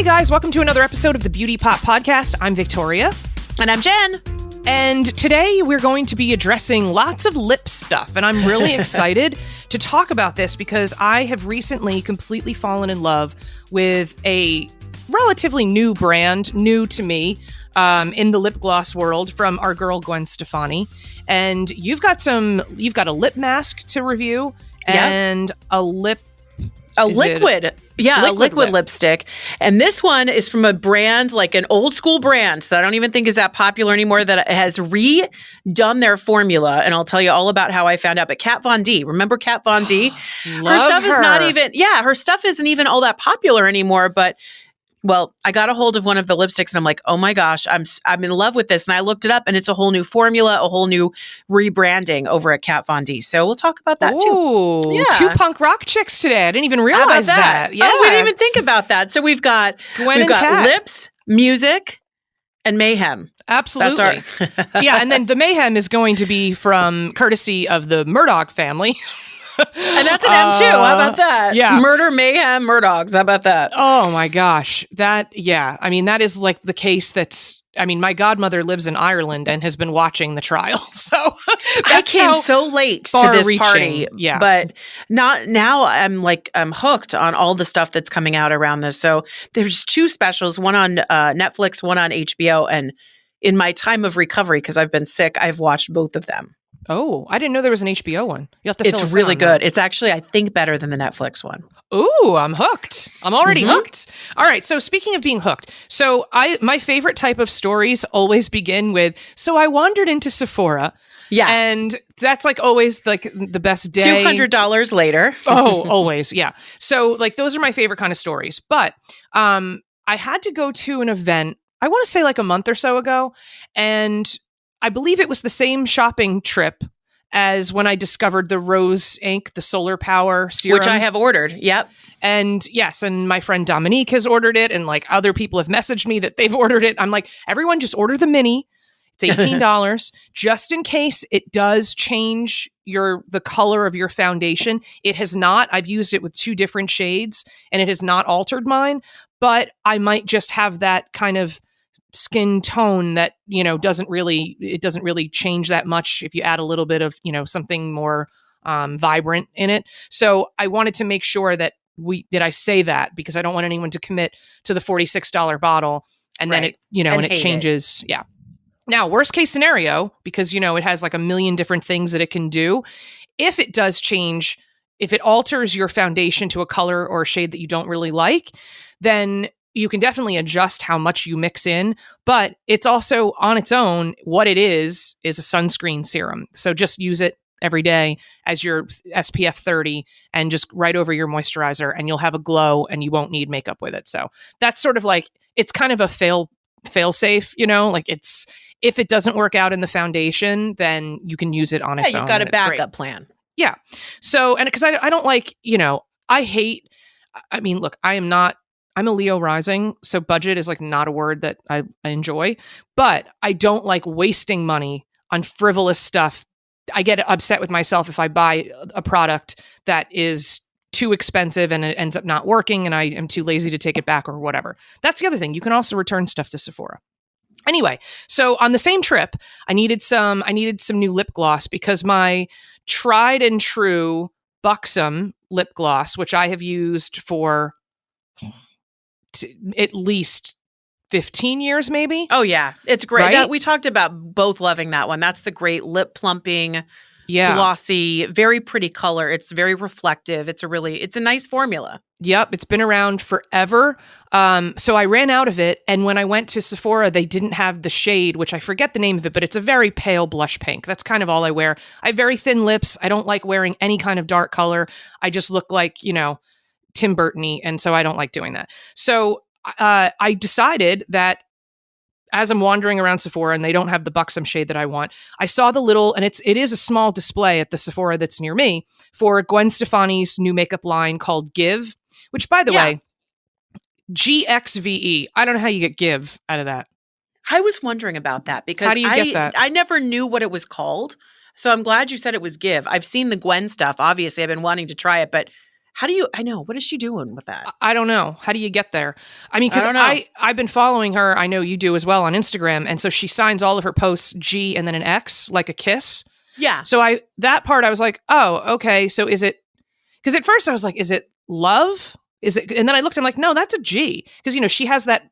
Hey guys, welcome to another episode of the Beauty Pop Podcast. I'm Victoria. And I'm Jen. And today we're going to be addressing lots of lip stuff. And I'm really excited to talk about this because I have recently completely fallen in love with a relatively new brand, new to me, in the lip gloss world from our girl Gwen Stefani. And you've got a lip mask to review and a liquid lipstick. And this one is from a brand, like an old school brand that I don't even think is that popular anymore, that has redone their formula. And I'll tell you all about how I found out. But Kat Von D, remember Kat Von D? Her stuff is not even, her stuff isn't even all that popular anymore. But well, I got a hold of one of the lipsticks and I'm like, oh my gosh, I'm in love with this. And I looked it up and it's a whole new formula, a whole new rebranding over at Kat Von D. So we'll talk about that too. Yeah. Two punk rock chicks today. I didn't even realize that. Yeah. Oh, we didn't even think about that. So we've got lips, music, and mayhem. Absolutely. Yeah, and then the mayhem is going to be from courtesy of the Murdaugh family. And that's an M too. How about that? Yeah. Murder, mayhem, Murdaughs. How about that? Oh my gosh. That is like the case my godmother lives in Ireland and has been watching the trial. So I came so late to this party. Yeah. But now I'm hooked on all the stuff that's coming out around this. So there's two specials, one on Netflix, one on HBO. And in my time of recovery, because I've been sick, I've watched both of them. Oh, I didn't know there was an HBO one. You have to fill us in on that. It's really good. It's actually, I think, better than the Netflix one. Ooh, I'm hooked. I'm already hooked. All right. So speaking of being hooked, my favorite type of stories always begin with, so I wandered into Sephora. Yeah. And that's like always like the best day. $200 later. Oh, always. Yeah. So like those are my favorite kind of stories. But I had to go to an event, I want to say like a month or so ago. And I believe it was the same shopping trip as when I discovered the Rose Inc., the solar power serum. Which I have ordered. Yep. And yes, and my friend Dominique has ordered it, and like other people have messaged me that they've ordered it. I'm like, everyone just order the mini. It's $18 just in case it does change the color of your foundation. It has not. I've used it with 2 different shades and it has not altered mine, but I might just have that kind of skin tone that, doesn't really change that much if you add a little bit of, something more vibrant in it. So I wanted to make sure that I say that because I don't want anyone to commit to the $46 bottle and then it changes. Yeah. Now, worst case scenario, because, it has like a million different things that it can do. If it does change, if it alters your foundation to a color or a shade that you don't really like, then you can definitely adjust how much you mix in, but it's also on its own, what it is a sunscreen serum. So just use it every day as your SPF 30 and just right over your moisturizer and you'll have a glow and you won't need makeup with it. So that's sort of like, it's kind of a fail safe, like it's, if it doesn't work out in the foundation, then you can use it on its own. You've got a backup plan. Yeah. So, and because I don't like, I'm a Leo rising, so budget is like not a word that I enjoy, but I don't like wasting money on frivolous stuff. I get upset with myself if I buy a product that is too expensive and it ends up not working and I am too lazy to take it back or whatever. That's the other thing. You can also return stuff to Sephora. Anyway, so on the same trip, I needed some new lip gloss because my tried and true Buxom lip gloss, which I have used for at least 15 years, maybe. Oh yeah. It's great. Right? We talked about both loving that one. That's the great lip plumping, glossy, very pretty color. It's very reflective. It's a nice formula. Yep. It's been around forever. So I ran out of it. And when I went to Sephora, they didn't have the shade, which I forget the name of it, but it's a very pale blush pink. That's kind of all I wear. I have very thin lips. I don't like wearing any kind of dark color. I just look like, Tim Burton-y, and so I don't like doing that. So I decided that as I'm wandering around Sephora and they don't have the Buxom shade that I want, I saw the little, and it is a small display at the Sephora that's near me for Gwen Stefani's new makeup line called Give, which by the way, GXVE. I don't know how you get Give out of that. I was wondering about that because how do you get that? I never knew what it was called. So I'm glad you said it was Give. I've seen the Gwen stuff. Obviously, I've been wanting to try it, but How do you, I know, what is she doing with that? I don't know. How do you get there? I mean, because I don't know. I've been following her. I know you do as well on Instagram. And so she signs all of her posts G and then an X, like a kiss. Yeah. So that part I was like, oh, okay. So is it, because at first I was like, is it love? Is it? And then I looked, I'm like, no, that's a G. Because, you know, she has that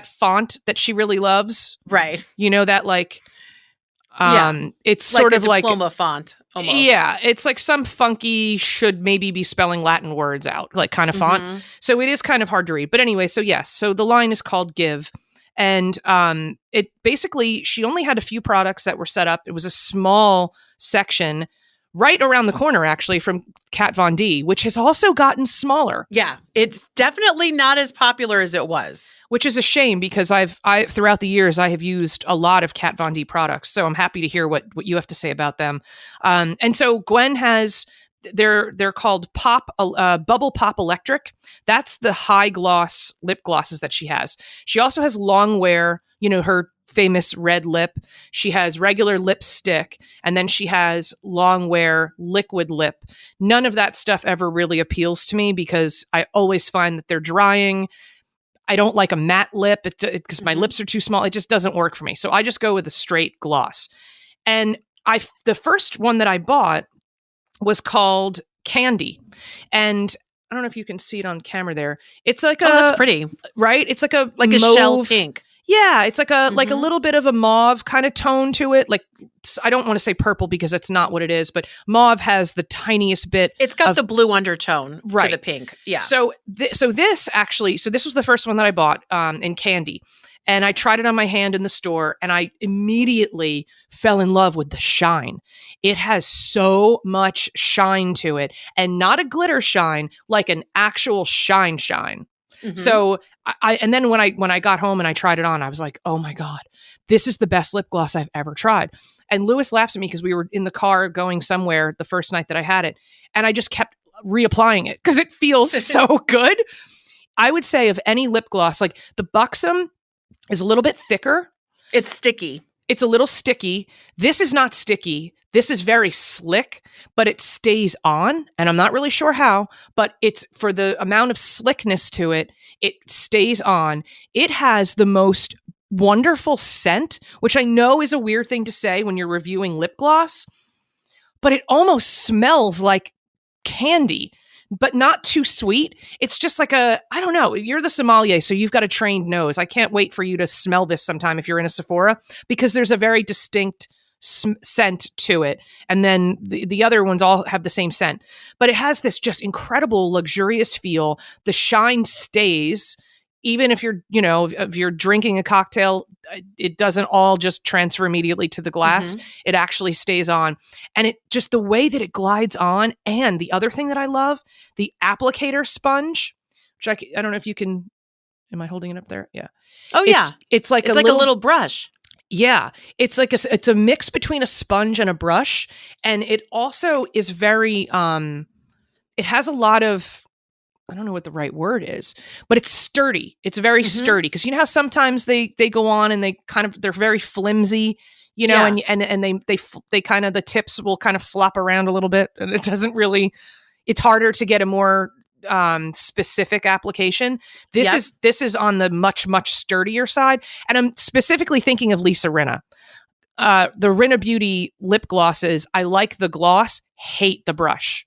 font that she really loves. Right. You know, that like, it's like sort the of like diploma font. Almost. Yeah, it's like some funky should maybe be spelling Latin words out, like kind of font. So it is kind of hard to read. But anyway, so yes, so the line is called Give. And it basically, she only had a few products that were set up. It was a small section right around the corner, actually, from Kat Von D, which has also gotten smaller. Yeah, it's definitely not as popular as it was. Which is a shame because I throughout the years, I have used a lot of Kat Von D products. So I'm happy to hear what you have to say about them. And so Gwen has, they're called Bubble Pop Electric. That's the high gloss lip glosses that she has. She also has long wear, you know, her famous red lip. She has regular lipstick, and then she has long wear liquid lip. None of that stuff ever really appeals to me because I always find that they're drying. I don't like a matte lip because my lips are too small. It just doesn't work for me. So I just go with a straight gloss. And the first one that I bought was called Candy. And I don't know if you can see it on camera there. It's like that's pretty. Right? It's like a mauve, shell pink. Yeah, it's like a like a little bit of a mauve kind of tone to it. Like, I don't want to say purple because it's not what it is, but mauve has the tiniest bit. It's got the blue undertone to the pink. Yeah. So this was the first one that I bought in Candy. And I tried it on my hand in the store and I immediately fell in love with the shine. It has so much shine to it, and not a glitter shine, like an actual shine. So and then when I got home and I tried it on, I was like, oh my God, this is the best lip gloss I've ever tried. And Lewis laughs at me because we were in the car going somewhere the first night that I had it. And I just kept reapplying it because it feels so good. I would say of any lip gloss, like the Buxom is a little bit thicker. It's sticky. It's a little sticky. This is not sticky. This is very slick, but it stays on. And I'm not really sure how, but it's for the amount of slickness to it, it stays on. It has the most wonderful scent, which I know is a weird thing to say when you're reviewing lip gloss, but it almost smells like candy, but not too sweet. It's just like I don't know. You're the sommelier, so you've got a trained nose. I can't wait for you to smell this sometime if you're in a Sephora, because there's a very distinct scent to it. And then the other ones all have the same scent, but it has this just incredible luxurious feel. The shine stays, even if you're drinking a cocktail, it doesn't all just transfer immediately to the glass. It actually stays on. And it just, the way that it glides on. And the other thing that I love, the applicator sponge, which I don't know if you can, am I holding it up there? Yeah. Oh yeah. It's like a little brush. Yeah. It's like it's a mix between a sponge and a brush. And it also is very, it has a lot of, I don't know what the right word is, but it's sturdy. It's very sturdy. Cause you know how sometimes they go on and they're very flimsy, you know, and they kind of, the tips will kind of flop around a little bit, and it doesn't really, it's harder to get a more specific application. This is on the much, much sturdier side. And I'm specifically thinking of Lisa Rinna. The Rinna Beauty lip glosses, I like the gloss, hate the brush.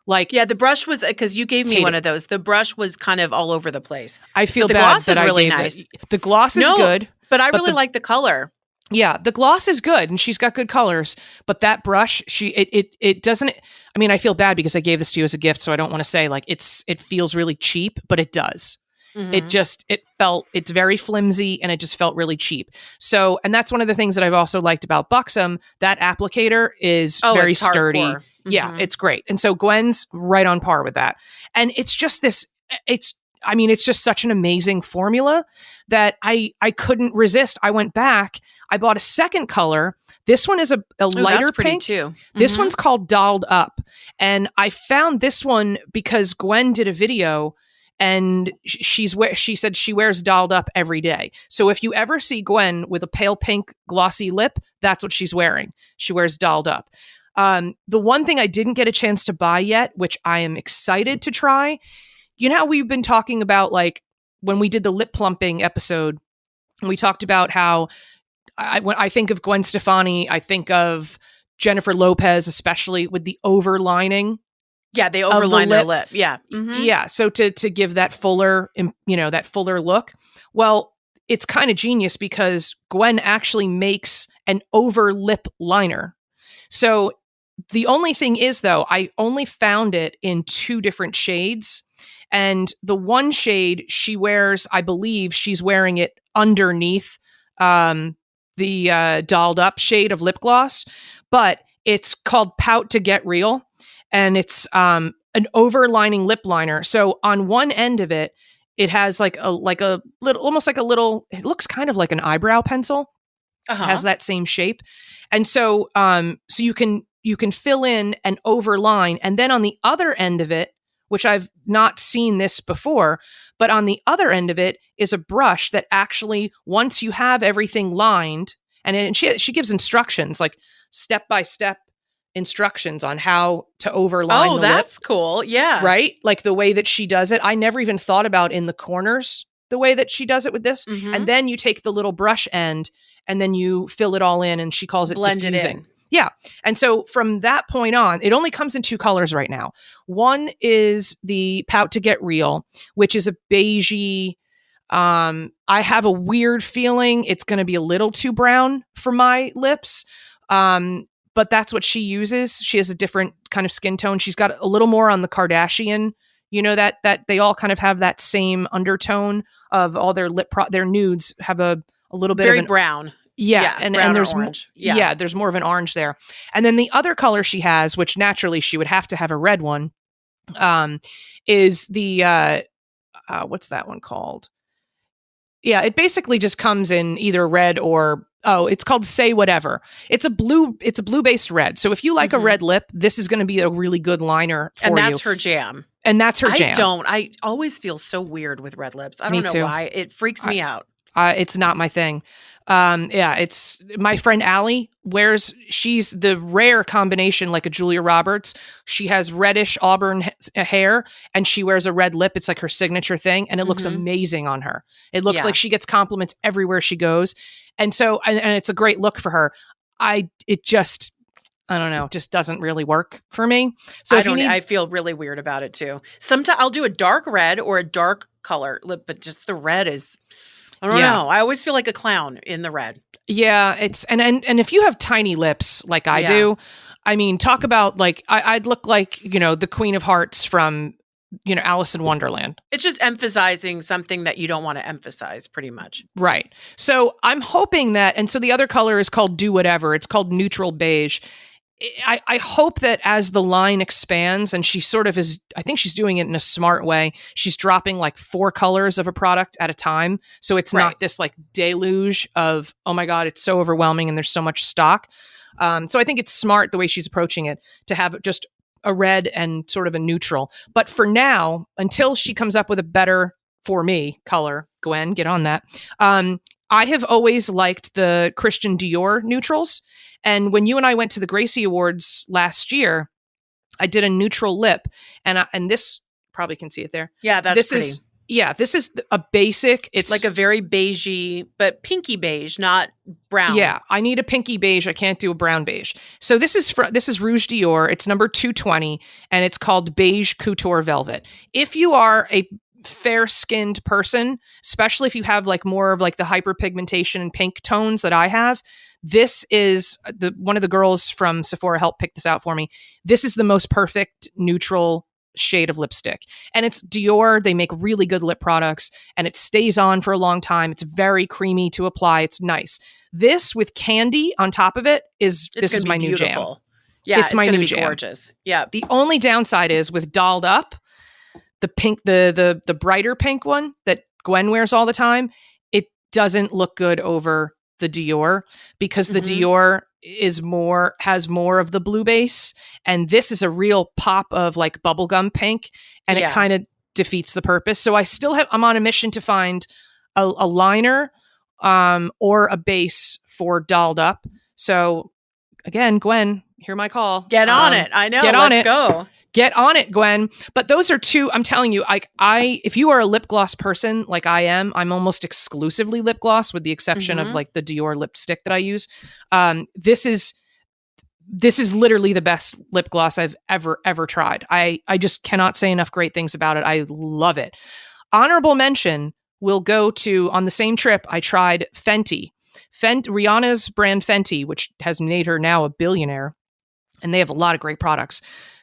Like, yeah, the brush was, because you gave me one of those. The brush was kind of all over the place. I feel bad. The gloss is really nice. The gloss is good, but I really like the color. Yeah, the gloss is good, and she's got good colors. But that brush, it doesn't. I mean, I feel bad because I gave this to you as a gift, so I don't want to say like it feels really cheap, but it does. It's very flimsy, and it just felt really cheap. So, and that's one of the things that I've also liked about Buxom. That applicator is very sturdy. Hardcore. Yeah, it's great. And so Gwen's right on par with that. And it's just it's just such an amazing formula that I couldn't resist. I went back, I bought a second color. This one is a lighter pink too. This one's called Dolled Up. And I found this one because Gwen did a video and she said she wears Dolled Up every day. So if you ever see Gwen with a pale pink glossy lip, that's what she's wearing. She wears Dolled Up. The one thing I didn't get a chance to buy yet, which I am excited to try, you know how we've been talking about, like, when we did the lip plumping episode, we talked about how when I think of Gwen Stefani, I think of Jennifer Lopez, especially with the overlining. Yeah, they overline their lip. Yeah. Mm-hmm. Yeah. So to give that fuller, that fuller look. Well, it's kind of genius because Gwen actually makes an over lip liner. So the only thing is, though, I only found it in 2 different shades. And the one shade she wears, I believe she's wearing it underneath the dolled up shade of lip gloss, but it's called Pout to Get Real. And it's an overlining lip liner. So on one end of it, it has like a little, almost like a little, it looks kind of like an eyebrow pencil. It has that same shape. And so so you can fill in and overline. And then on the other end of it, which I've not seen this before, but on the other end of it is a brush that actually, once you have everything lined, and she gives instructions, like step-by-step instructions on how to overline the lip. Oh, that's cool. Yeah. Right? Like the way that she does it. I never even thought about in the corners the way that she does it with this. Mm-hmm. And then you take the little brush end and then you fill it all in, and she calls it blend diffusing. It in. Yeah. And so from that point on, it only comes in 2 colors right now. One is the Pout to Get Real, which is a beigey. I have a weird feeling it's going to be a little too brown for my lips. But that's what she uses. She has a different kind of skin tone. She's got a little more on the Kardashian, that they all kind of have that same undertone of all their their nudes have a little bit very of brown. Yeah, and there's orange. There's more of an orange there. And then the other color she has, which naturally she would have to have a red one, is the what's that one called? Yeah, it basically just comes in either red or it's called Say Whatever. It's a blue based red. So if you like a red lip, this is going to be a really good liner for you. And that's her jam. And that's her jam. I always feel so weird with red lips. I don't know why. It freaks me out. It's not my thing. It's my friend Allie she's the rare combination, like a Julia Roberts. She has reddish auburn hair and she wears a red lip. It's like her signature thing. And it looks amazing on her. It looks like she gets compliments everywhere she goes. And so, and it's a great look for her. I don't know, just doesn't really work for me. So I feel really weird about it too. Sometimes I'll do a dark red or a dark color lip, but just the red is, I don't know. I always feel like a clown in the red. Yeah, it's and if you have tiny lips like I do, I mean, talk about like I'd look like, the Queen of Hearts from, Alice in Wonderland. It's just emphasizing something that you don't want to emphasize, pretty much. Right. So I'm hoping that, and so the other color is called Do Whatever. It's called Neutral Beige. I hope that as the line expands, and she sort of is, I think she's doing it in a smart way. She's dropping like 4 colors of a product at a time. So it's not this like deluge of, oh my God, it's so overwhelming and there's so much stock. So I think it's smart the way she's approaching it to have just a red and sort of a neutral. But for now, until she comes up with a better, for me, color, Gwen, get on that. I have always liked the Christian Dior neutrals. And when you and I went to the Gracie Awards last year, I did a neutral lip. And this, probably can see it there. Yeah, that's pretty. This is a basic. It's like a very beigey, but pinky beige, not brown. Yeah, I need a pinky beige. I can't do a brown beige. So this is Rouge Dior. It's number 220, and it's called Beige Couture Velvet. If you are a fair-skinned person, especially if you have like more of like the hyperpigmentation and pink tones that I have, this is one of the girls from Sephora helped pick this out for me. This is the most perfect neutral shade of lipstick. And it's Dior. They make really good lip products and it stays on for a long time. It's very creamy to apply. It's nice. This with candy on top of it is my new jam. Yeah, it's my new jam. Gorgeous. Yeah. The only downside is with Dolled Up, the pink, the brighter pink one that Gwen wears all the time, it doesn't look good over the Dior because the Dior has more of the blue base, and this is a real pop of like bubblegum pink, and it kind of defeats the purpose. So I'm on a mission to find a liner or a base for Dolled Up. So again, Gwen, Hear my call. Get on it. I know. Get on Let's it. go. Get on it, Gwen. But those are two, I'm telling you, if you are a lip gloss person like I am, I'm almost exclusively lip gloss with the exception of like the Dior lipstick that I use. This is literally the best lip gloss I've ever tried. I just cannot say enough great things about it. I love it. Honorable mention will go to, on the same trip, I tried Fenty. Rihanna's brand Fenty, which has made her now a billionaire, and they have a lot of great products.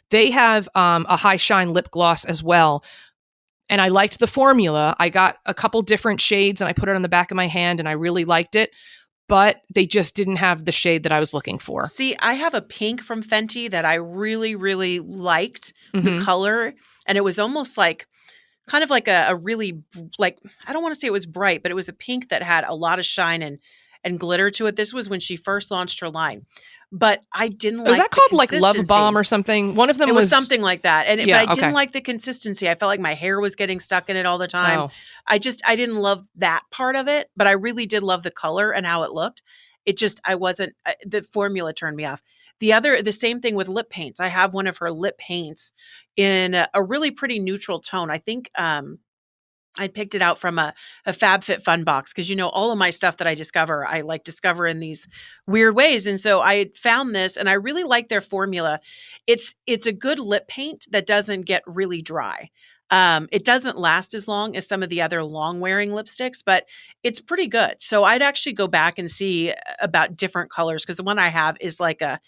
They have a high shine lip gloss as well. And I liked the formula. I got a couple different shades and I put it on the back of my hand and I really liked it. But they just didn't have the shade that I was looking for. See, I have a pink from Fenty that I really, really liked the color. And it was almost like, kind of like a really, like, I don't want to say it was bright, but it was a pink that had a lot of shine and glitter to it. This was when she first launched her line. But I didn't like the consistency. Was that called like Love Bomb or something? One of them was something like that. And but I didn't like the consistency. I felt like my hair was getting stuck in it all the time. Oh. I didn't love that part of it, but I really did love the color and how it looked. It just, the formula turned me off. The same thing with lip paints. I have one of her lip paints in a really pretty neutral tone. I think I picked it out from a FabFitFun box because, all of my stuff that I discover, I like discover in these weird ways. And so I found this and I really like their formula. It's a good lip paint that doesn't get really dry. It doesn't last as long as some of the other long wearing lipsticks, but it's pretty good. So I'd actually go back and see about different colors because the one I have is like a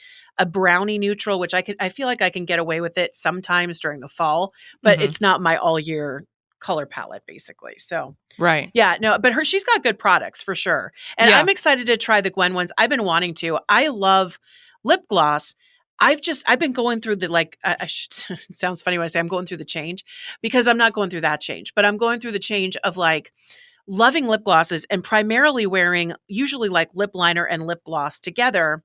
brownie neutral, which I feel like I can get away with it sometimes during the fall, but it's not my all year color palette basically. So right. Yeah, no, but she's got good products for sure. And I'm excited to try the Gwen ones. I've been wanting to. I love lip gloss. I've been going through the it sounds funny when I say I'm going through the change because I'm not going through that change, but I'm going through the change of like loving lip glosses and primarily wearing usually like lip liner and lip gloss together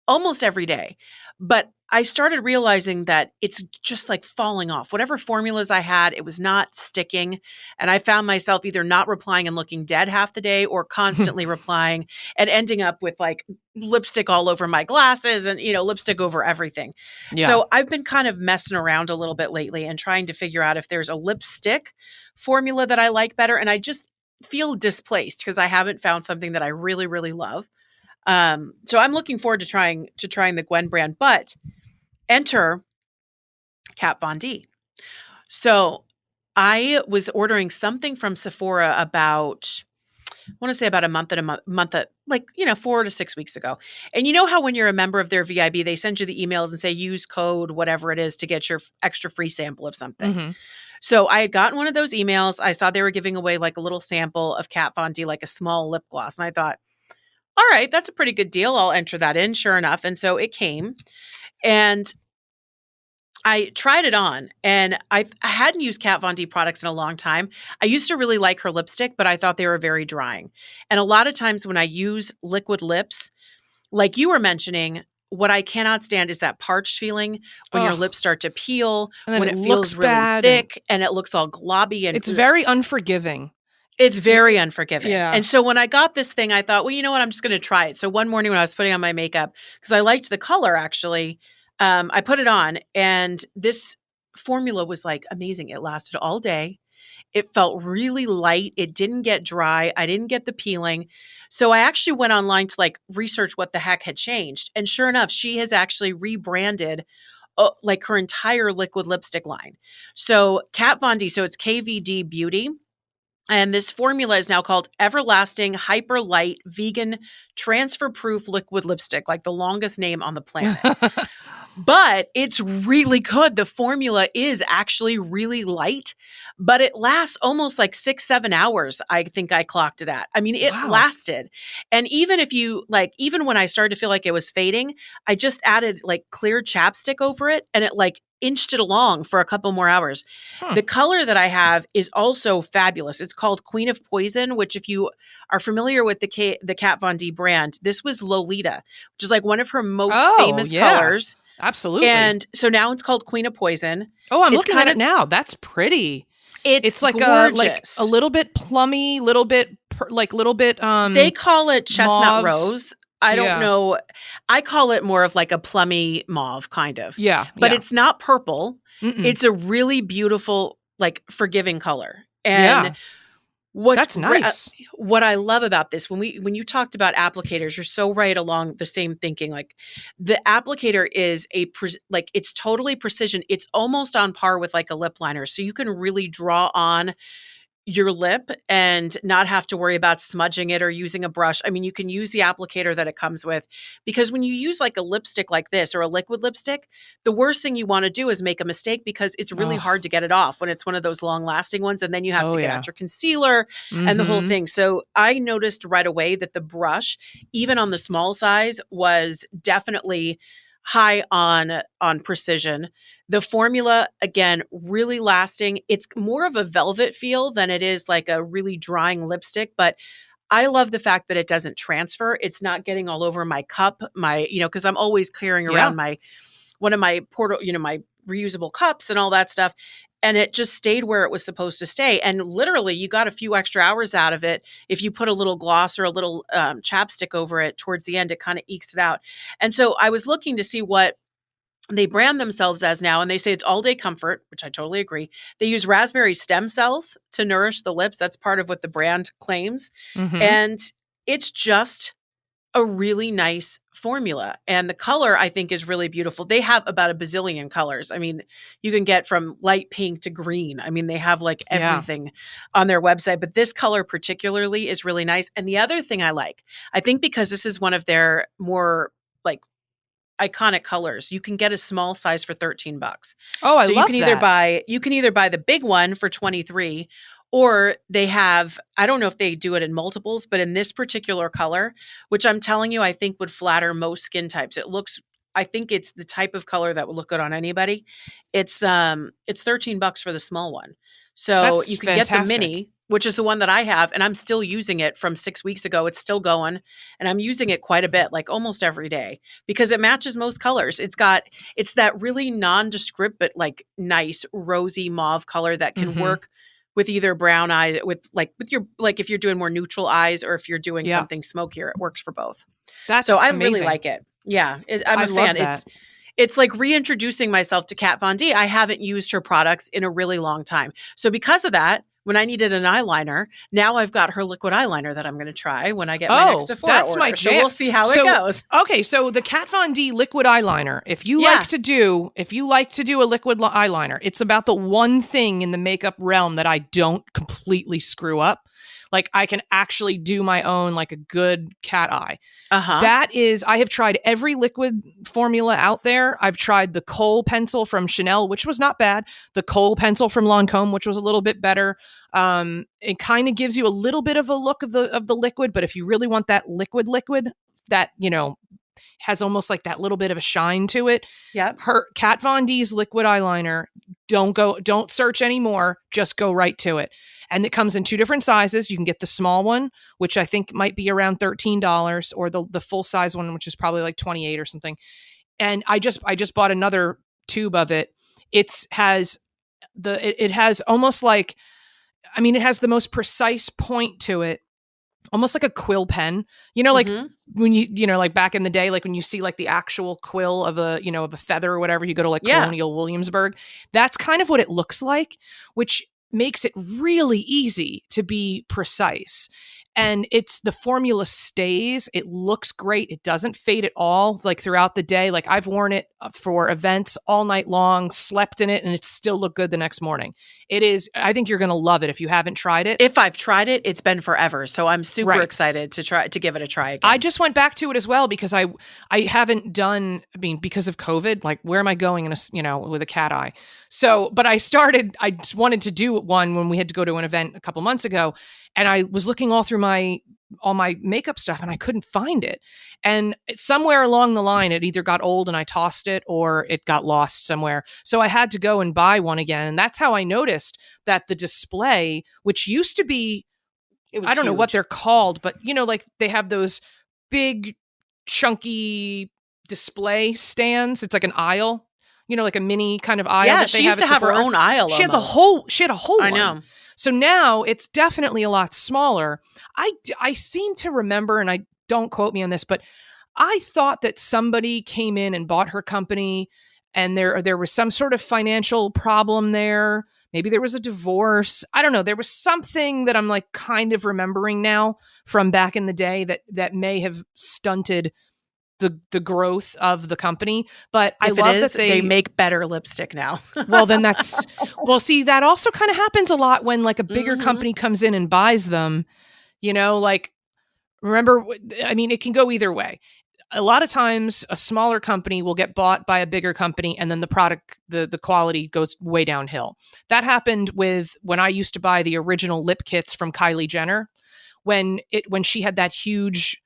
almost every day. But I started realizing that it's just like falling off. Whatever formulas I had, it was not sticking. And I found myself either not replying and looking dead half the day or constantly replying and ending up with like lipstick all over my glasses and, lipstick over everything. Yeah. So I've been kind of messing around a little bit lately and trying to figure out if there's a lipstick formula that I like better. And I just feel displaced because I haven't found something that I really, really love. So I'm looking forward to trying the Gwen brand, but enter Kat Von D. So I was ordering something from Sephora about a month, 4 to 6 weeks ago. And you know how when you're a member of their VIB, they send you the emails and say, use code, whatever it is to get your extra free sample of something. Mm-hmm. So I had gotten one of those emails. I saw they were giving away like a little sample of Kat Von D, like a small lip gloss. And I thought, all right, that's a pretty good deal. I'll enter that in, sure enough. And so it came and I tried it on and I hadn't used Kat Von D products in a long time. I used to really like her lipstick, but I thought they were very drying. And a lot of times when I use liquid lips, like you were mentioning, what I cannot stand is that parched feeling when your lips start to peel, when it feels really thick and it looks all globby. And it's very unforgiving. It's very unforgiving. Yeah. And so when I got this thing, I thought, well, you know what? I'm just going to try it. So one morning when I was putting on my makeup, because I liked the color actually, I put it on and this formula was like amazing. It lasted all day. It felt really light. It didn't get dry. I didn't get the peeling. So I actually went online to like research what the heck had changed. And sure enough, she has actually rebranded like her entire liquid lipstick line. So Kat Von D, so it's KVD Beauty. And this formula is now called Everlasting Hyper Light Vegan Transfer Proof Liquid Lipstick, like the longest name on the planet. But it's really good. The formula is actually really light, but it lasts almost like 6-7 hours. I think I clocked it at. I mean, it lasted. And even even when I started to feel like it was fading, I just added like clear chapstick over it and it like inched it along for a couple more hours. The color that I have is also fabulous. It's called Queen of Poison, which if you are familiar with the Kat Von D brand, this was Lolita, which is like one of her most famous colors. Absolutely. And so now it's called Queen of Poison. Oh, I'm looking at it now. That's pretty. It's like gorgeous. A little bit plummy, little bit they call it chestnut mauve. rose. I don't know. I call it more of like a plummy mauve kind of. Yeah. But it's not purple. Mm-mm. It's a really beautiful, like forgiving color. And that's nice. what I love about this, when you talked about applicators, you're so right along the same thinking. Like the applicator is like it's totally precision. It's almost on par with like a lip liner. So you can really draw on your lip and not have to worry about smudging it or using a brush. I mean, you can use the applicator that it comes with, because when you use like a lipstick like this or a liquid lipstick, the worst thing you want to do is make a mistake, because it's really hard to get it off when it's one of those long lasting ones. And then you have to get out your concealer and the whole thing. So I noticed right away that the brush, even on the small size, was definitely high on precision. The formula, again, really lasting. It's more of a velvet feel than it is like a really drying lipstick, but I love the fact that it doesn't transfer. It's not getting all over my cup, because I'm always carrying around one of my my reusable cups and all that stuff. And it just stayed where it was supposed to stay. And literally, you got a few extra hours out of it. If you put a little gloss or a little chapstick over it towards the end, it kind of ekes it out. And so I was looking to see what they brand themselves as now, and they say it's all day comfort, which I totally agree. They use raspberry stem cells to nourish the lips. That's part of what the brand claims. And it's just a really nice formula. And the color, I think, is really beautiful. They have about a bazillion colors. I mean, you can get from light pink to green. I mean, they have like everything on their website, but this color particularly is really nice. And the other thing I think because this is one of their more like iconic colors, you can get a small size for $13. Oh, I so love you can either buy the big one for 23, or they have, I don't know if they do it in multiples, but in this particular color, which I'm telling you, I think would flatter most skin types. I think it's the type of color that would look good on anybody. It's $13 for the small one. So That's you can get the mini, which is the one that I have, and I'm still using it from 6 weeks ago. It's still going, and I'm using it quite a bit, like almost every day, because it matches most colors. It's that really nondescript, but like nice rosy mauve color that can work with either brown eye, with your, like if you're doing more neutral eyes, or if you're doing something smokier, it works for both. So I really like it. Yeah, I'm a fan. It's like reintroducing myself to Kat Von D. I haven't used her products in a really long time. So because of that, when I needed an eyeliner, now I've got her liquid eyeliner that I'm going to try when I get my next Sephora that's order. My jam. So we'll see how it goes. Okay, so the Kat Von D liquid eyeliner. If you like to do a liquid eyeliner, it's about the one thing in the makeup realm that I don't completely screw up. Like I can actually do my own, like a good cat eye. That is, I have tried every liquid formula out there. I've tried the Kohl pencil from Chanel, which was not bad. The Kohl pencil from Lancome, which was a little bit better. It kind of gives you a little bit of a look of the liquid, but if you really want that liquid that, has almost like that little bit of a shine to it. Her Kat Von D's liquid eyeliner, don't search anymore. Just go right to it. And it comes in 2 different sizes. You can get the small one, which I think might be around $13, or the full size one, which is probably like 28 or something. And I just bought another tube of it. It has almost like, I mean, it has the most precise point to it, almost like a quill pen, like when like back in the day, like when you see like the actual quill of a feather or whatever, you go to like Colonial Williamsburg. That's kind of what it looks like, which makes it really easy to be precise. And the formula stays. It looks great. It doesn't fade at all, like throughout the day. Like I've worn it for events all night long, slept in it, and it still looked good the next morning. I think you're going to love it if you haven't tried it. If I've tried it, it's been forever. So I'm super excited to give it a try again. I just went back to it as well because I haven't done, because of COVID, like where am I going with a cat eye? So, but I just wanted to do one when we had to go to an event a couple months ago, and I was looking all through all my makeup stuff and I couldn't find it. And somewhere along the line, it either got old and I tossed it, or it got lost somewhere. So I had to go and buy one again. And that's how I noticed that the display, which used to be, I don't know what they're called, but like they have those big chunky display stands. It's like an aisle, like a mini kind of aisle. Yeah, that they she used to have her own aisle. She had a whole one. I know. So now it's definitely a lot smaller. I seem to remember, and don't quote me on this, but I thought that somebody came in and bought her company and there was some sort of financial problem there. Maybe there was a divorce. I don't know. There was something that I'm like kind of remembering now from back in the day that may have stunted the growth of the company. But I love that they make better lipstick now. Well, then see, that also kind of happens a lot when like a bigger company comes in and buys them, like, remember, I mean, it can go either way. A lot of times a smaller company will get bought by a bigger company and then the product, the quality goes way downhill. That happened when I used to buy the original lip kits from Kylie Jenner, when she had that huge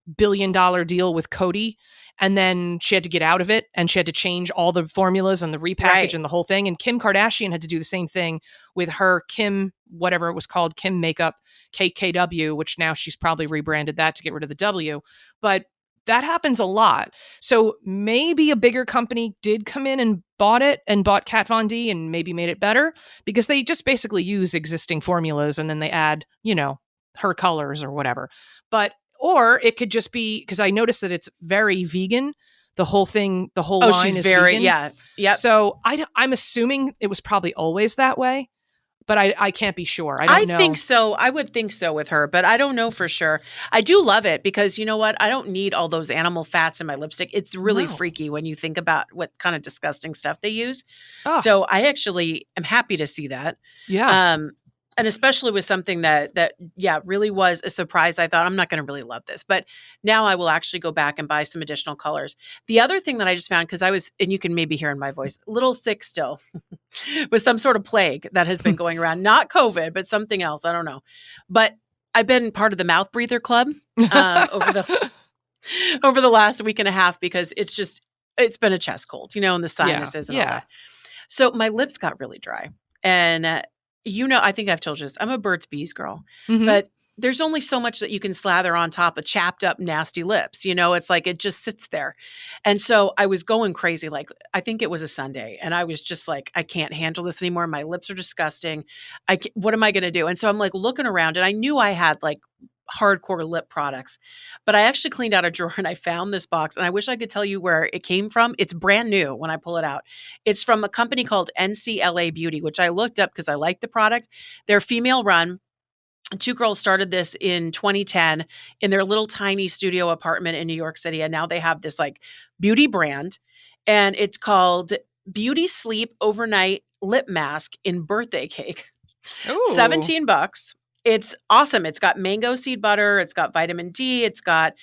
$1 billion deal with Coty, and then she had to get out of it and she had to change all the formulas and the repackage and the whole thing. And Kim Kardashian had to do the same thing with her Kim, whatever it was called, Kim Makeup, KKW, which now she's probably rebranded that to get rid of the W. But that happens a lot. So maybe a bigger company did come in and bought it and bought Kat Von D and maybe made it better, because they just basically use existing formulas and then they add, her colors or whatever. Or it could just be because I noticed that it's very vegan. The whole thing, the whole line is vegan. Yeah. So I'm assuming it was probably always that way, but I can't be sure. I don't know. I think so. I would think so with her, but I don't know for sure. I do love it because you know what? I don't need all those animal fats in my lipstick. It's really freaky when you think about what kind of disgusting stuff they use. Oh. So I actually am happy to see that. Yeah. And especially with something that really was a surprise. I thought, I'm not going to really love this, but now I will actually go back and buy some additional colors. The other thing that I just found, because I was, and you can maybe hear in my voice, a little sick still with some sort of plague that has been going around, not COVID, but something else. I don't know. But I've been part of the mouth breather club over the last week and a half, because it's been a chest cold, and the sinuses and all that. So my lips got really dry. And I think I've told you this. I'm a Burt's Bees girl, but there's only so much that you can slather on top of chapped up, nasty lips. It's like it just sits there. And so I was going crazy. Like, I think it was a Sunday. And I was just like, I can't handle this anymore. My lips are disgusting. What am I going to do? And so I'm like looking around, and I knew I had like hardcore lip products, but I actually cleaned out a drawer and I found this box, and I wish I could tell you where it came from. It's brand new when I pull it out. It's from a company called NCLA Beauty, which I looked up because I like the product. They're female run. Two girls started this in 2010 in their little tiny studio apartment in New York City. And now they have this like beauty brand, and it's called Beauty Sleep Overnight Lip Mask in Birthday Cake. Ooh. $17. It's awesome. It's got mango seed butter. It's got vitamin D. It's got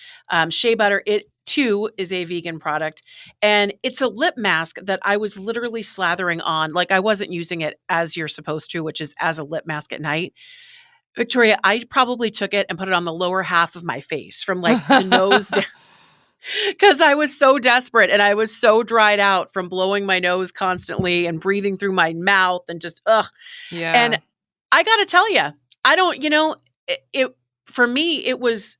shea butter. It too is a vegan product. And it's a lip mask that I was literally slathering on. Like, I wasn't using it as you're supposed to, which is as a lip mask at night. Victoria, I probably took it and put it on the lower half of my face from like the nose down, because I was so desperate and I was so dried out from blowing my nose constantly and breathing through my mouth and just, ugh. Yeah. And I got to tell you, I don't, for me, it was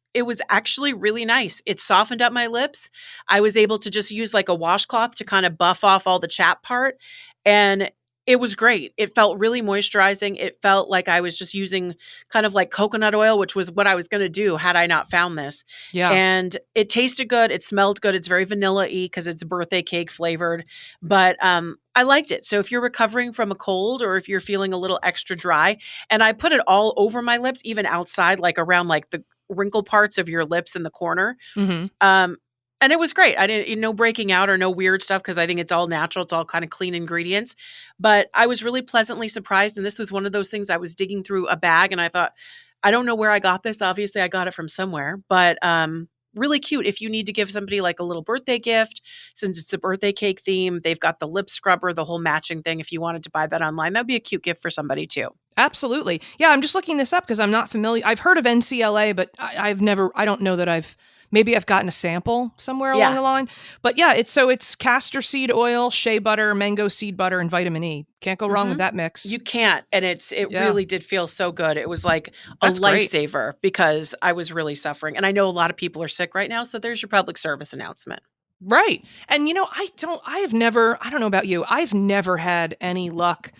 actually really nice. It softened up my lips. I was able to just use like a washcloth to kind of buff off all the chap part. And it was great. It felt really moisturizing. It felt like I was just using kind of like coconut oil, which was what I was going to do had I not found this. Yeah. And it tasted good. It smelled good. It's very vanilla-y because it's birthday cake flavored. But I liked it. So if you're recovering from a cold, or if you're feeling a little extra dry, and I put it all over my lips, even outside, like around like the wrinkle parts of your lips in the corner. And it was great. I didn't, no breaking out or no weird stuff, because I think it's all natural. It's all kind of clean ingredients. But I was really pleasantly surprised. And this was one of those things I was digging through a bag and I thought, I don't know where I got this. Obviously, I got it from somewhere. But really cute if you need to give somebody like a little birthday gift, since it's a birthday cake theme. They've got the lip scrubber, the whole matching thing. If you wanted to buy that online, that'd be a cute gift for somebody too. Absolutely. Yeah, I'm just looking this up because I'm not familiar. I've heard of NCLA, but I don't know that maybe I've gotten a sample somewhere along the line. But yeah, it's castor seed oil, shea butter, mango seed butter, and vitamin E. Can't go wrong with that mix. You can't. And it really did feel so good. It was like a lifesaver because I was really suffering. And I know a lot of people are sick right now. So there's your public service announcement. Right. And I don't know about you. I've never had any luck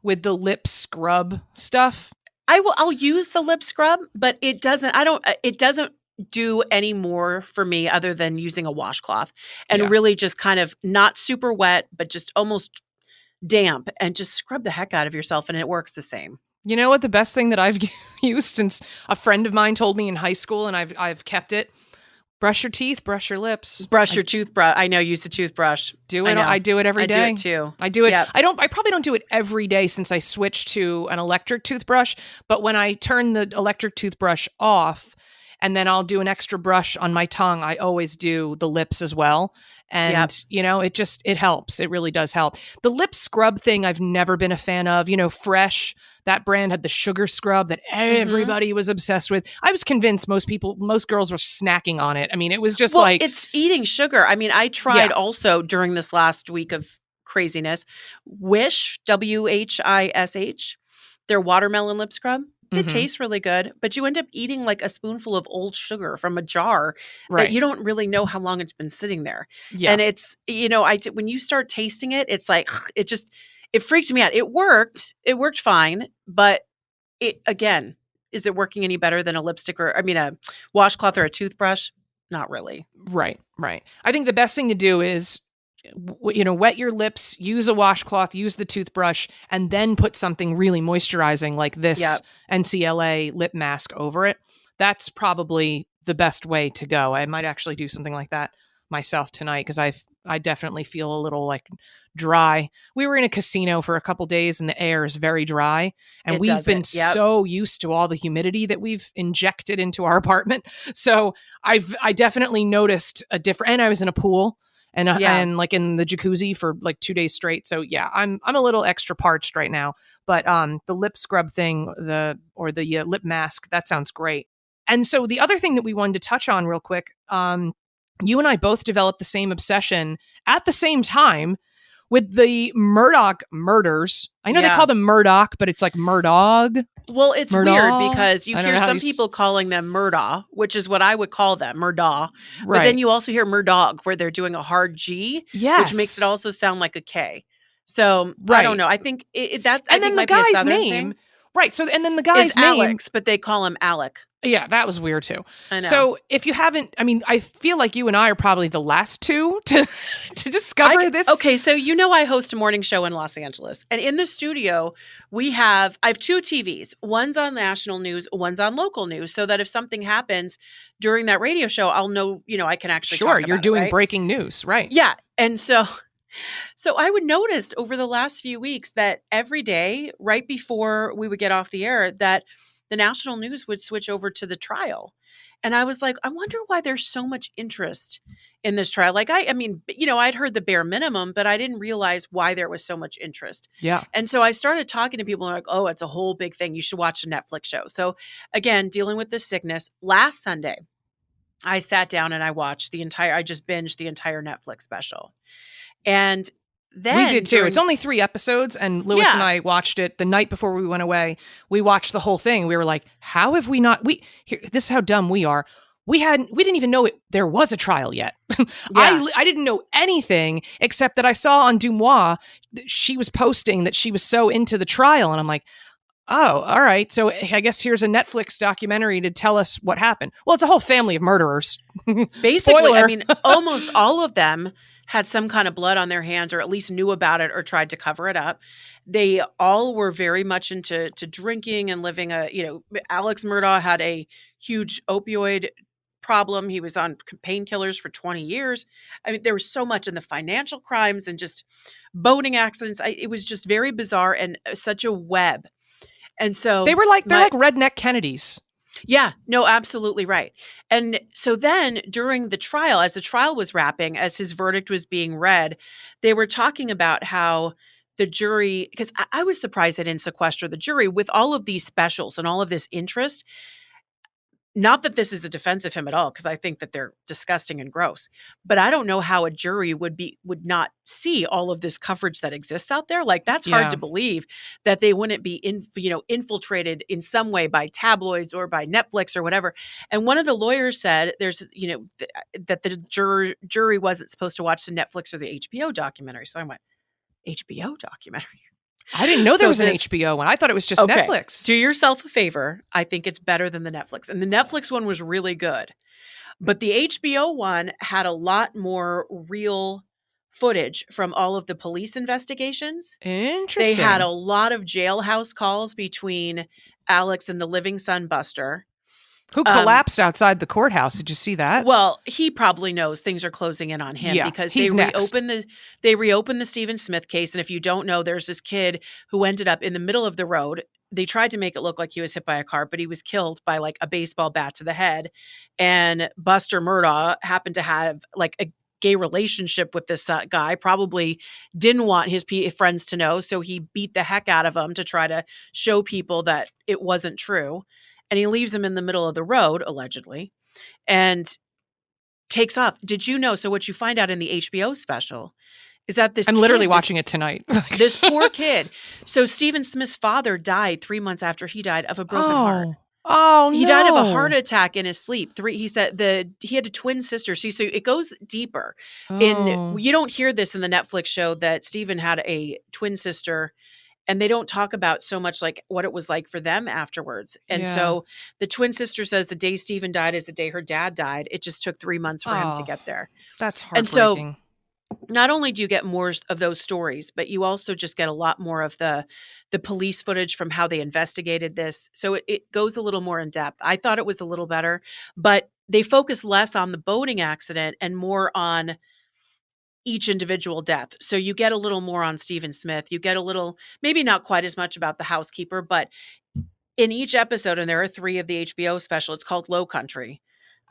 with the lip scrub stuff. I'll use the lip scrub, but it doesn't do any more for me other than using a washcloth and Yeah. really just kind of not super wet, but just almost damp and just scrub the heck out of yourself. And it works the same. You know what? The best thing that I've used since a friend of mine told me in high school, and I've kept it. Brush your teeth, brush your lips. Brush your toothbrush. I know, use the toothbrush. Do it. I do it every day. I do it too. I do it. Yep. I probably don't do it every day since I switched to an electric toothbrush. But when I turn the electric toothbrush off, and then I'll do an extra brush on my tongue, I always do the lips as well. And, it helps. It really does help. The lip scrub thing, I've never been a fan of. Fresh, that brand had the sugar scrub that everybody was obsessed with. I was convinced most girls were snacking on it. I mean, it was just it's eating sugar. I mean, I tried also during this last week of craziness, Wish, WHISH, their watermelon lip scrub. It tastes really good, but you end up eating like a spoonful of old sugar from a jar that you don't really know how long it's been sitting there. Yeah. And it's, when you start tasting it, it's like, it freaks me out. It worked fine, but again, is it working any better than a lipstick a washcloth or a toothbrush? Not really. Right. I think the best thing to do is, wet your lips, use a washcloth, use the toothbrush, and then put something really moisturizing like this NCLA lip mask over it. That's probably the best way to go. I might actually do something like that myself tonight because I definitely feel a little like dry. We were in a casino for a couple days and the air is very dry, and we've been so used to all the humidity that we've injected into our apartment. So I definitely noticed a difference. And I was in a pool. And like in the jacuzzi for like 2 days straight. So yeah, I'm a little extra parched right now, but the lip scrub thing, the lip mask, that sounds great. And so the other thing that we wanted to touch on real quick, you and I both developed the same obsession at the same time with the Murdaugh murders. I know they call them Murdaugh, but it's like Murdaugh. Well, it's weird because you hear some people calling them Murdaugh, which is what I would call them, Murdaugh. Right. But then you also hear Murdaugh, where they're doing a hard G, which makes it also sound like a K. So I don't know. I think that. And then the guy's name, right? So and then the guy's name, Alex, but they call him Alec. Yeah, that was weird too. I know. So if you haven't, I feel like you and I are probably the last two to discover this. Okay, so I host a morning show in Los Angeles, and in the studio I have 2 TVs. One's on national news, one's on local news, so that if something happens during that radio show, I'll know. I can actually talk about you're doing it, right? breaking news, right? Yeah, and so I would notice over the last few weeks that every day, right before we would get off the air, that the national news would switch over to the trial. And I was like, I wonder why there's so much interest in this trial. Like, I'd heard the bare minimum, but I didn't realize why there was so much interest. Yeah. And so I started talking to people and like, oh, it's a whole big thing. You should watch a Netflix show. So again, dealing with this sickness, last Sunday, I sat down and I watched I just binged the entire Netflix special. And then we did too. It's only 3 episodes, and Lewis and I watched it the night before we went away. We watched the whole thing. We were like, "How have we not? This is how dumb we are. We didn't even know there was a trial yet. I didn't know anything except that I saw on Dumois she was posting that she was so into the trial, and I'm like, oh, all right. So I guess here's a Netflix documentary to tell us what happened. Well, it's a whole family of murderers. Basically, Spoiler. Almost all of them had some kind of blood on their hands, or at least knew about it or tried to cover it up. They all were very much into drinking and living Alex Murdaugh had a huge opioid problem. He was on painkillers for 20 years. There was so much in the financial crimes and just boating accidents. It was just very bizarre and such a web. And so they're like redneck Kennedys. Yeah, no, absolutely right. And so then during the trial, as the trial was wrapping, as his verdict was being read, they were talking about how the jury, because I was surprised they didn't sequester the jury with all of these specials and all of this interest. Not that this is a defense of him at all, because I think that they're disgusting and gross. But I don't know how a jury would not see all of this coverage that exists out there. Like, that's hard to believe that they wouldn't be infiltrated in some way by tabloids or by Netflix or whatever. And one of the lawyers said that the jury wasn't supposed to watch the Netflix or the HBO documentary. So I went, HBO documentary? I didn't know there was an HBO one. I thought it was just Netflix. Do yourself a favor. I think it's better than the Netflix. And the Netflix one was really good. But the HBO one had a lot more real footage from all of the police investigations. Interesting. They had a lot of jailhouse calls between Alex and the living son, Buster. Who collapsed outside the courthouse. Did you see that? Well, he probably knows things are closing in on him because they reopened the Stephen Smith case. And if you don't know, there's this kid who ended up in the middle of the road. They tried to make it look like he was hit by a car, but he was killed by like a baseball bat to the head. And Buster Murdaugh happened to have like a gay relationship with this guy, probably didn't want his friends to know. So he beat the heck out of him to try to show people that it wasn't true. And he leaves him in the middle of the road, allegedly, and takes off. Did you know? So what you find out in the HBO special is that I'm literally watching it tonight. This poor kid. So Stephen Smith's father died 3 months after he died of a broken heart. Oh, no. He died of a heart attack in his sleep. He said he had a twin sister. See, so it goes deeper. You don't hear this in the Netflix show that Stephen had a twin sister, and they don't talk about so much like what it was like for them afterwards. And so the twin sister says the day Stephen died is the day her dad died. It just took 3 months for him to get there. That's heartbreaking. And so not only do you get more of those stories, but you also just get a lot more of the police footage from how they investigated this. So it goes a little more in depth. I thought it was a little better, but they focus less on the boating accident and more on each individual death. So you get a little more on Stephen Smith. You get a little, maybe not quite as much about the housekeeper, but in each episode, and there are 3 of the HBO special, it's called Low Country.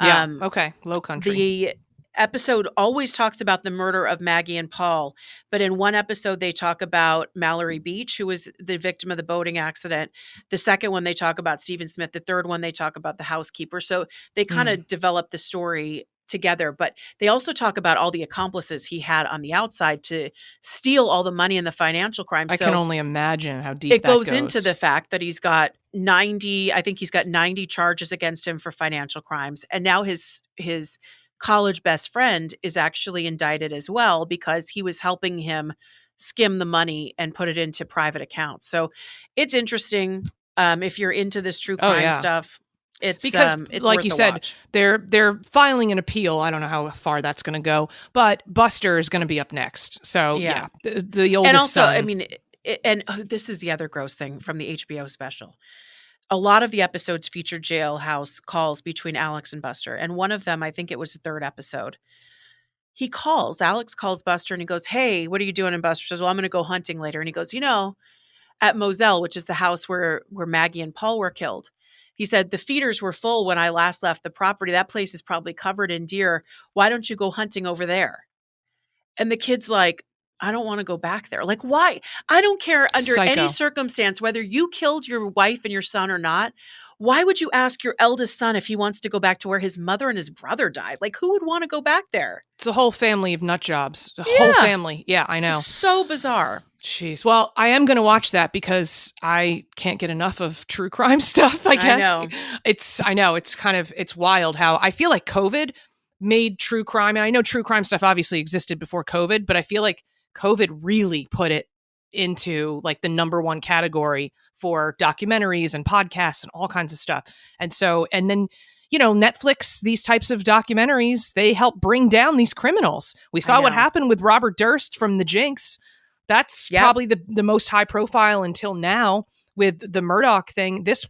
Okay. Low Country. The episode always talks about the murder of Maggie and Paul, but in one episode they talk about Mallory Beach, who was the victim of the boating accident. The second one they talk about Stephen Smith. The third one they talk about the housekeeper. So they kind of develop the story together, but they also talk about all the accomplices he had on the outside to steal all the money in the financial crimes. I can only imagine how deep it that goes into the fact that he's got 90 charges against him for financial crimes. And now his college best friend is actually indicted as well because he was helping him skim the money and put it into private accounts. So it's interesting. If you're into this true crime stuff, it's like you said, watch. they're filing an appeal. I don't know how far that's going to go, but Buster is going to be up next. So the oldest and also, son. I mean, this is the other gross thing from the HBO special. A lot of the episodes feature jailhouse calls between Alex and Buster, and one of them, I think it was the 3rd episode. Alex calls Buster and he goes, "Hey, what are you doing?" And Buster says, "Well, I'm going to go hunting later." And he goes, at Moselle, which is the house where Maggie and Paul were killed. He said, "The feeders were full when I last left the property. That place is probably covered in deer. Why don't you go hunting over there?" And the kid's like, "I don't want to go back there." Like, why? I don't care under any circumstance, whether you killed your wife and your son or not. Why would you ask your eldest son if he wants to go back to where his mother and his brother died? Like, who would want to go back there? It's a whole family of nut jobs. A whole family. Yeah, I know. So bizarre. Jeez. Well, I am going to watch that because I can't get enough of true crime stuff, I guess. I know. It's wild how I feel like COVID made true crime. And I know true crime stuff obviously existed before COVID, but I feel like COVID really put it into like the number 1 category for documentaries and podcasts and all kinds of stuff. And then, Netflix, these types of documentaries, they help bring down these criminals. We saw what happened with Robert Durst from The Jinx. That's probably the most high profile until now with the Murdaugh thing. This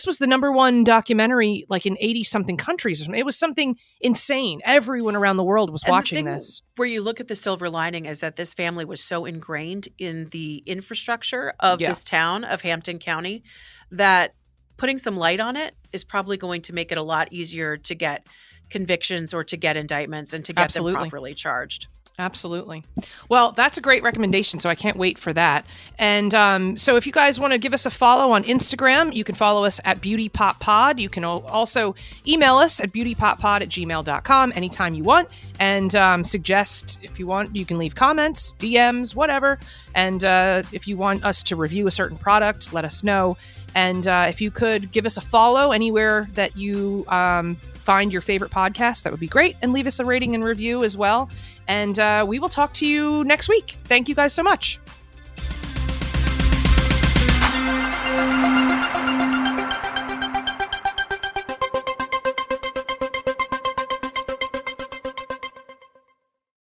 was the number 1 documentary like in 80 something countries. It was something insane. Everyone around the world was watching this. Where you look at the silver lining is that this family was so ingrained in the infrastructure of this town of Hampton County that putting some light on it is probably going to make it a lot easier to get convictions or to get indictments and to get them properly charged. Absolutely. Well, that's a great recommendation, so I can't wait for that. And so if you guys want to give us a follow on Instagram, you can follow us at BeautyPopPod. You can also email us at beautypoppod@gmail.com anytime you want. And suggest, if you want, you can leave comments, DMs, whatever. And if you want us to review a certain product, let us know. And if you could give us a follow anywhere that you find your favorite podcast, that would be great. And leave us a rating and review as well. And we will talk to you next week. Thank you guys so much.